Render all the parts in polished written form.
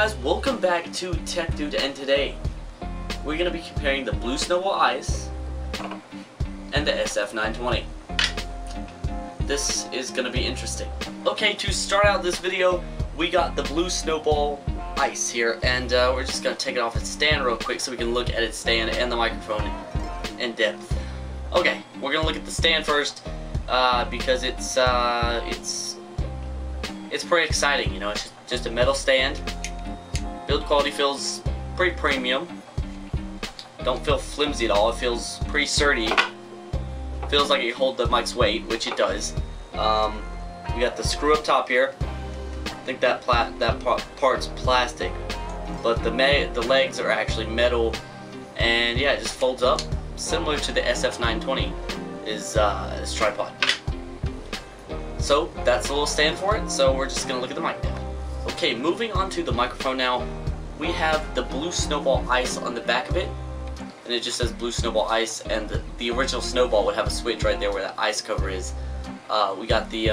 guys, welcome back to TechDude, and today we're going to be comparing the blue Snowball Ice and the SF-920. This is going to be interesting. Okay, to start out this video, we got the blue Snowball Ice here, and we're just going to take it off its stand real quick so we can look at its stand and the microphone in depth. Okay, we're going to look at the stand first because it's pretty exciting, you know. It's just a metal stand. Build quality feels pretty premium. Don't feel flimsy at all. It feels pretty sturdy. Feels like it holds the mic's weight, which it does. We got the screw up top here. I think that part's plastic, but the legs are actually metal, and yeah, it just folds up, similar to the SF-920 is tripod. So that's a little stand for it. So we're just gonna look at the mic now. Okay, moving on to the microphone now. We have the blue Snowball Ice on the back of it, and it just says blue Snowball Ice, and the original Snowball would have a switch right there where that ice cover is. We got the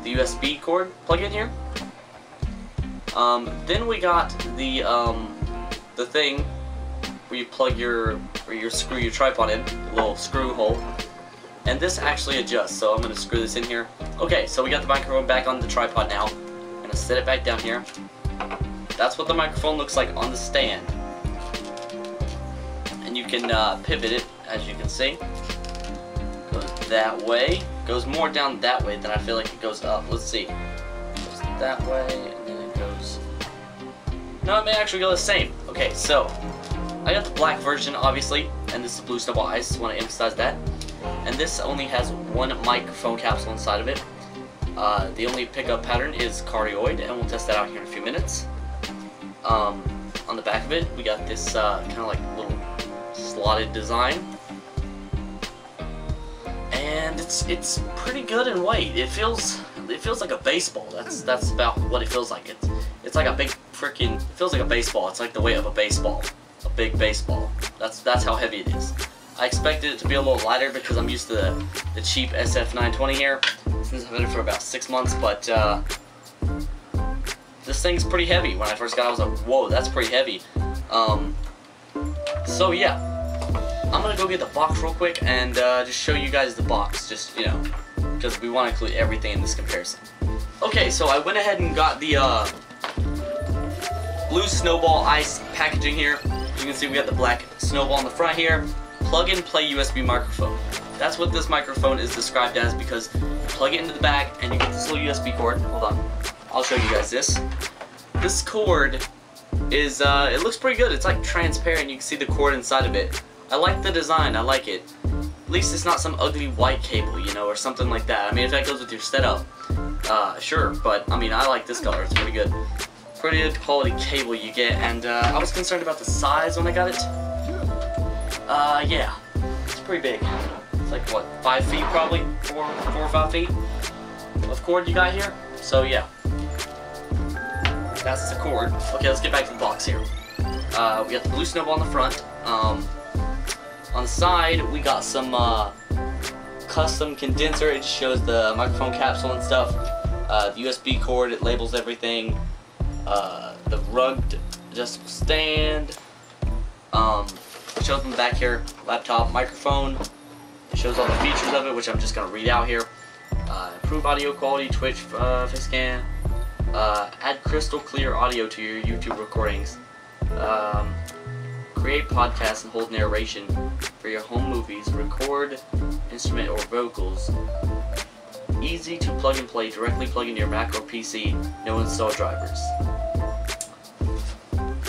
USB cord plug-in here. Then we got the thing where you plug screw your tripod in, a little screw hole. And this actually adjusts, so I'm going to screw this in here. Okay, so we got the microphone back on the tripod now. I'm going to set it back down here. That's what the microphone looks like on the stand. And you can pivot it, as you can see. Goes that way. Goes more down that way than I feel like it goes up. Let's see. Goes that way, and then it goes... No, it may actually go the same. Okay, so I got the black version, obviously, and this is the blue Snowball Ice. Just want to emphasize that. And this only has one microphone capsule inside of it. The only pickup pattern is cardioid, and we'll test that out here in a few minutes. On the back of it, we got this kind of like little slotted design, and it's pretty good in weight. It feels like a baseball. That's about what it feels like. It's like a big freaking. It feels like a baseball. It's like the weight of a baseball, a big baseball. That's how heavy it is. I expected it to be a little lighter because I'm used to the cheap SF-920 here, since I've had it for about 6 months, but this thing's pretty heavy. When I first got it, I was like, whoa, that's pretty heavy. So yeah, I'm gonna go get the box real quick and just show you guys the box, just, you know, because we want to include everything in this comparison. Okay, so I went ahead and got the blue Snowball Ice packaging here. You can see we got the black Snowball on the front here. Plug and play USB microphone. That's what this microphone is described as, because you plug it into the back and you get this little USB cord. Hold on, I'll show you guys this. This cord is, it looks pretty good. It's like transparent. You can see the cord inside of it. I like the design. I like it. At least it's not some ugly white cable, you know, or something like that. I mean, if that goes with your setup, sure. But I mean, I like this color. It's pretty good. Pretty good quality cable you get. And I was concerned about the size when I got it. Yeah, it's pretty big. It's like, what, 5 feet probably? 4 or 5 feet of cord you got here. So yeah, that's the cord. Okay, let's get back to the box here. We got the blue Snowball on the front. On the side, we got some custom condenser. It just shows the microphone capsule and stuff. The USB cord, it labels everything. The rugged adjustable stand. It shows them back here, laptop, microphone. It shows all the features of it, which I'm just going to read out here. Improve audio quality, Twitch, face scan. Add crystal clear audio to your YouTube recordings. Create podcasts and hold narration for your home movies. Record instrument or vocals. Easy to plug and play. Directly plug into your Mac or PC. No install drivers.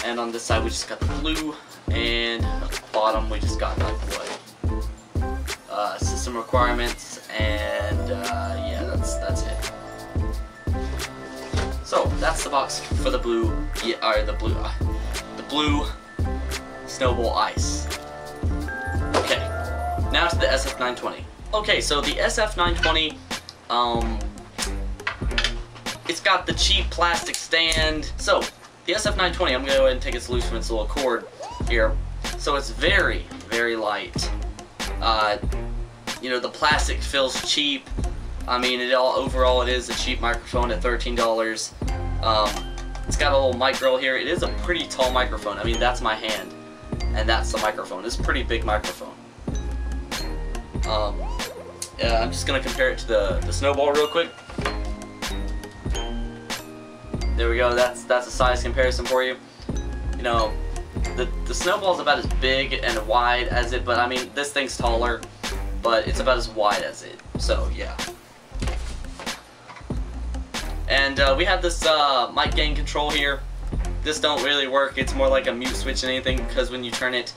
And on this side, we just got the blue. And at the bottom we just got like what system requirements, and yeah, that's it. So that's the box for the blue, the blue Snowball Ice. Okay, now to the SF-920. Okay, so the SF-920, it's got the cheap plastic stand. So the SF-920, I'm gonna go ahead and take its loose from its little cord here. So it's very, very light. You know, the plastic feels cheap. I mean, overall it is a cheap microphone at $13. It's got a little mic grill here. It is a pretty tall microphone. I mean, that's my hand, and that's the microphone. It's a pretty big microphone. I'm just gonna compare it to the Snowball real quick. There we go. That's a size comparison for you. You know, the Snowball's about as big and wide as it, but I mean, this thing's taller, but it's about as wide as it. So yeah. And we have this mic gain control here. This don't really work. It's more like a mute switch than anything, because when you turn it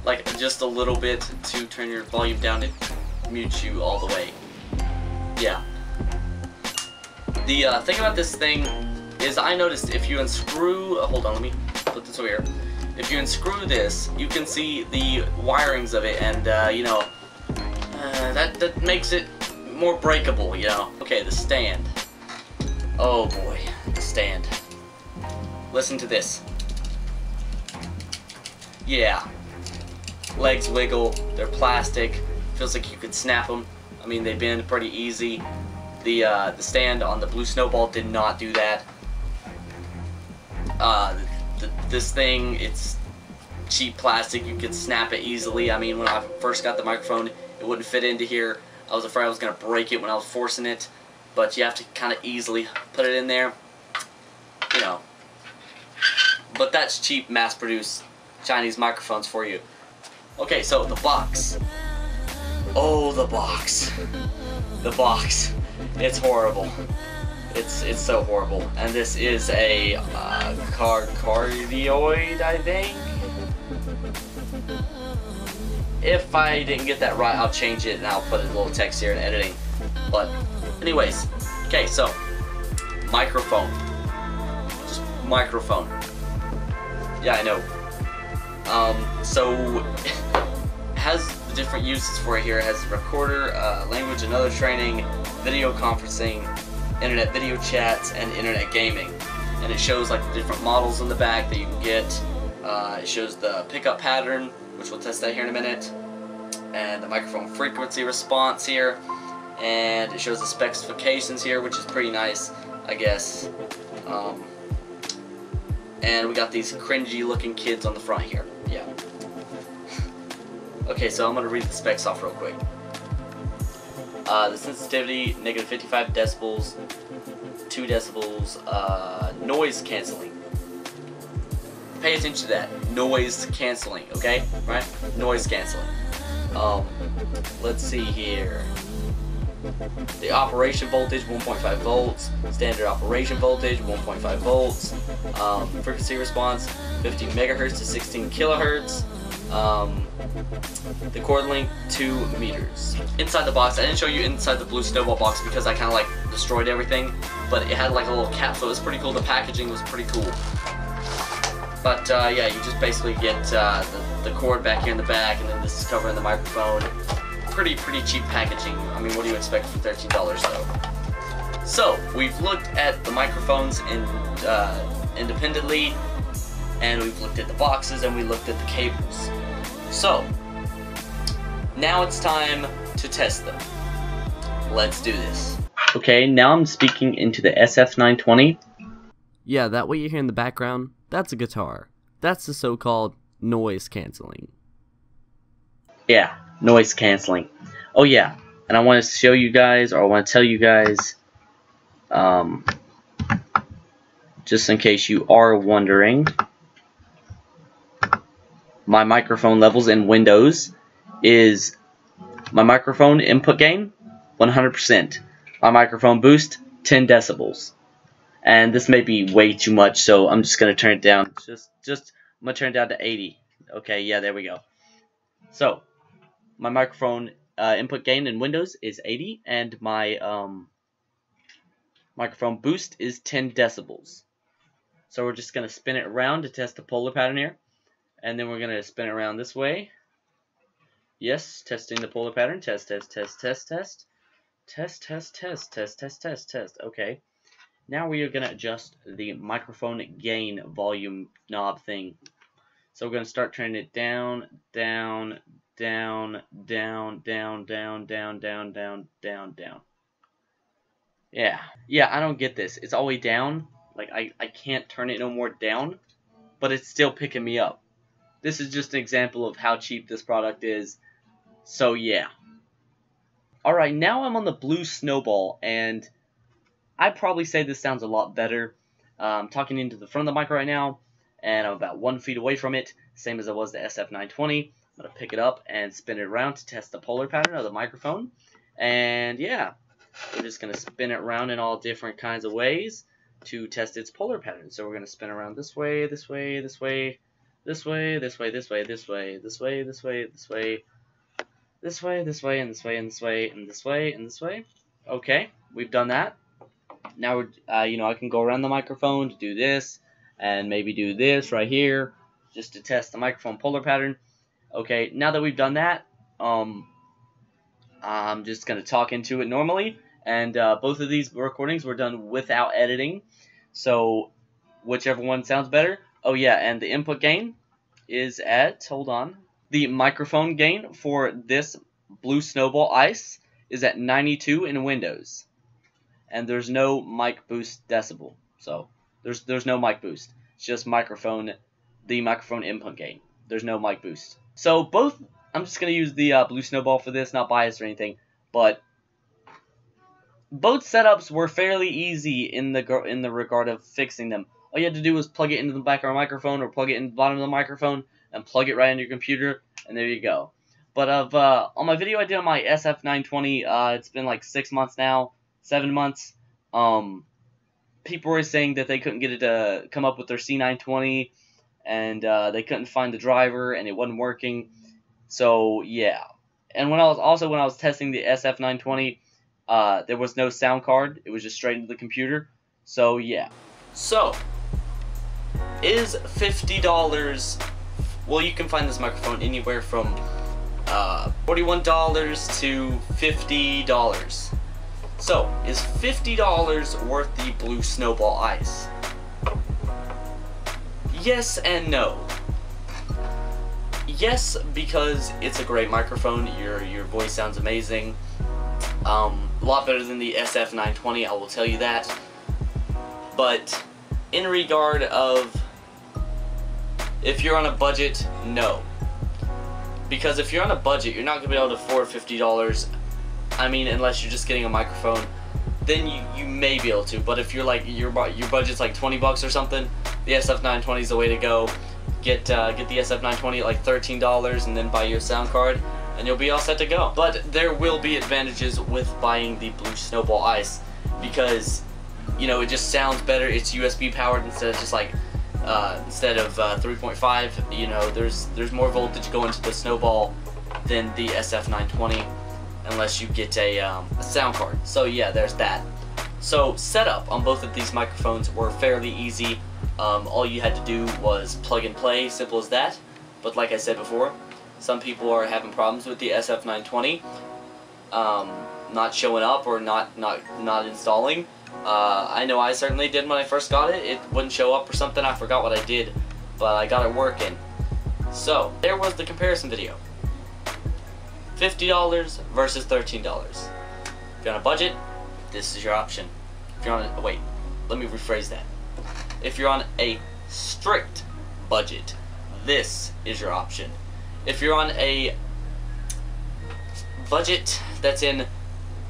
like just a little bit to turn your volume down, it mutes you all the way. Yeah. The thing about this thing is, I noticed if you unscrew, hold on, let me put this over here. If you unscrew this, you can see the wirings of it, and you know, that makes it more breakable, you know. Okay, the stand. Oh boy, the stand. Listen to this. Yeah. Legs wiggle, they're plastic, feels like you could snap them. I mean, they bend pretty easy. The stand on the blue Snowball did not do that. This thing, it's cheap plastic, you could snap it easily. I mean, when I first got the microphone, it wouldn't fit into here. I was afraid I was going to break it when I was forcing it, but you have to kind of easily put it in there, you know. But that's cheap, mass-produced Chinese microphones for you. Okay, so the box. Oh, the box. The box. It's horrible. It's so horrible. And this is a cardioid, I think. If I didn't get that right, I'll change it and I'll put a little text here in editing. But anyways, okay, so microphone. Just microphone. Yeah, I know. So has the different uses for it here. It has recorder, language and other training, video conferencing, internet video chats, and internet gaming. And it shows like the different models in the back that you can get. It shows the pickup pattern, which we'll test that here in a minute, and the microphone frequency response here, and it shows the specifications here, which is pretty nice, I guess. And we got these cringy looking kids on the front here. Yeah. Okay, so I'm gonna read the specs off real quick. The sensitivity, negative 55 decibels, 2 decibels, noise canceling. Pay attention to that. Noise canceling, okay? Right? Noise canceling. Let's see here. The operation voltage, 1.5 volts. Standard operation voltage, 1.5 volts. Frequency response, 15 megahertz to 16 kilohertz. The cord length, 2 meters. Inside the box, I didn't show you inside the blue Snowball box because I kind of like destroyed everything, but it had like a little cap, so it was pretty cool. The packaging was pretty cool. But yeah, you just basically get the cord back here in the back, and then this is covering the microphone. Pretty cheap packaging. I mean, what do you expect for $13 though? So we've looked at the microphones independently, and we've looked at the boxes, and we looked at the cables. So now it's time to test them. Let's do this. Okay, now I'm speaking into the SF-920. Yeah, that what you hear in the background, that's a guitar. That's the so-called noise canceling. Yeah, noise canceling. Oh yeah, and I want to show you guys, or I want to tell you guys, just in case you are wondering, my microphone levels in Windows is my microphone input gain 100%, my microphone boost 10 decibels. And this may be way too much, so I'm just gonna turn it down. I'm gonna turn it down to 80. Okay, yeah, there we go. So my microphone input gain in Windows is 80, and my microphone boost is 10 decibels. So we're just gonna spin it around to test the polar pattern here, and then we're gonna spin it around this way. Yes, testing the polar pattern. Test, test, test, test, test, test, test, test, test, test, test, test. Okay. Now we are going to adjust the microphone gain volume knob thing. So we're going to start turning it down, down, down, down, down, down, down, down, down, down, down. Yeah, I don't get this. It's all the way down, Like, I can't turn it no more down, but it's still picking me up. This is just an example of how cheap this product is. So yeah. Alright, now I'm on the blue Snowball, and I'd probably say this sounds a lot better. I'm talking into the front of the mic right now, and I'm about 1 feet away from it, same as I was the SF-920. I'm going to pick it up and spin it around to test the polar pattern of the microphone. And yeah, we're just going to spin it around in all different kinds of ways to test its polar pattern. So we're going to spin around this way, this way, this way, this way, this way, this way, this way, this way, this way, this way, this way, this way, and this way, and this way, and this way, and this way. Okay, we've done that. Now we're, you know, I can go around the microphone to do this, and maybe do this right here, just to test the microphone polar pattern. Okay, now that we've done that, I'm just gonna talk into it normally, and both of these recordings were done without editing, so whichever one sounds better. Oh yeah, and the input gain is at, hold on, the microphone gain for this blue Snowball Ice is at 92 in Windows, and there's no mic boost decibel, so there's no mic boost. It's just microphone, the microphone input gain. There's no mic boost. So both, I'm just gonna use the blue Snowball for this, not biased or anything, but both setups were fairly easy in the regard of fixing them. All you had to do was plug it into the back of our microphone or plug it in the bottom of the microphone and plug it right into your computer, and there you go. But on my video I did on my SF-920, it's been like 6 months now, 7 months. People were saying that they couldn't get it to come up with their C920, and they couldn't find the driver, and it wasn't working. So yeah. And when I was testing the SF-920, there was no sound card. It was just straight into the computer. So yeah. So is $50? Well, you can find this microphone anywhere from $41 to $50. So, is $50 worth the blue Snowball Ice? Yes and no. Yes, because it's a great microphone. Your voice sounds amazing. A lot better than the SF-920, I will tell you that. But in regard of if you're on a budget, no. Because if you're on a budget, you're not going to be able to afford $50. I mean, unless you're just getting a microphone, then you may be able to. But if you're like your budget's like 20 bucks or something, the SF-920 is the way to go. Get the SF-920 at like $13 and then buy your sound card, and you'll be all set to go. But there will be advantages with buying the blue Snowball Ice, because you know, it just sounds better. It's USB powered instead of just like 3.5. You know, there's more voltage going to the Snowball than the SF-920, unless you get a sound card. So yeah, there's that. So setup on both of these microphones were fairly easy. All you had to do was plug and play, simple as that. But like I said before, some people are having problems with the SF-920, not showing up or not installing. I know I certainly did when I first got it. It wouldn't show up or something. I forgot what I did, but I got it working. So there was the comparison video. $50 versus $13. If you're on a budget, this is your option. If you're on a, wait, let me rephrase that. If you're on a strict budget, this is your option. If you're on a budget that's in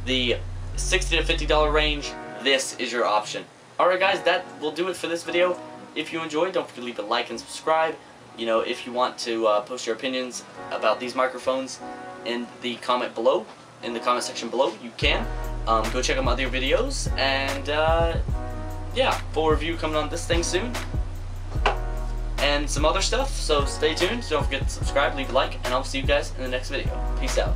the $60 to $50 range, this is your option. Alright guys, that will do it for this video. If you enjoyed, don't forget to leave a like and subscribe. You know, if you want to post your opinions about these microphones in the comment below, in the comment section below, you can. Go check out my other videos, and yeah, full review coming on this thing soon, and some other stuff, so stay tuned. Don't forget to subscribe, leave a like, and I'll see you guys in the next video. Peace out.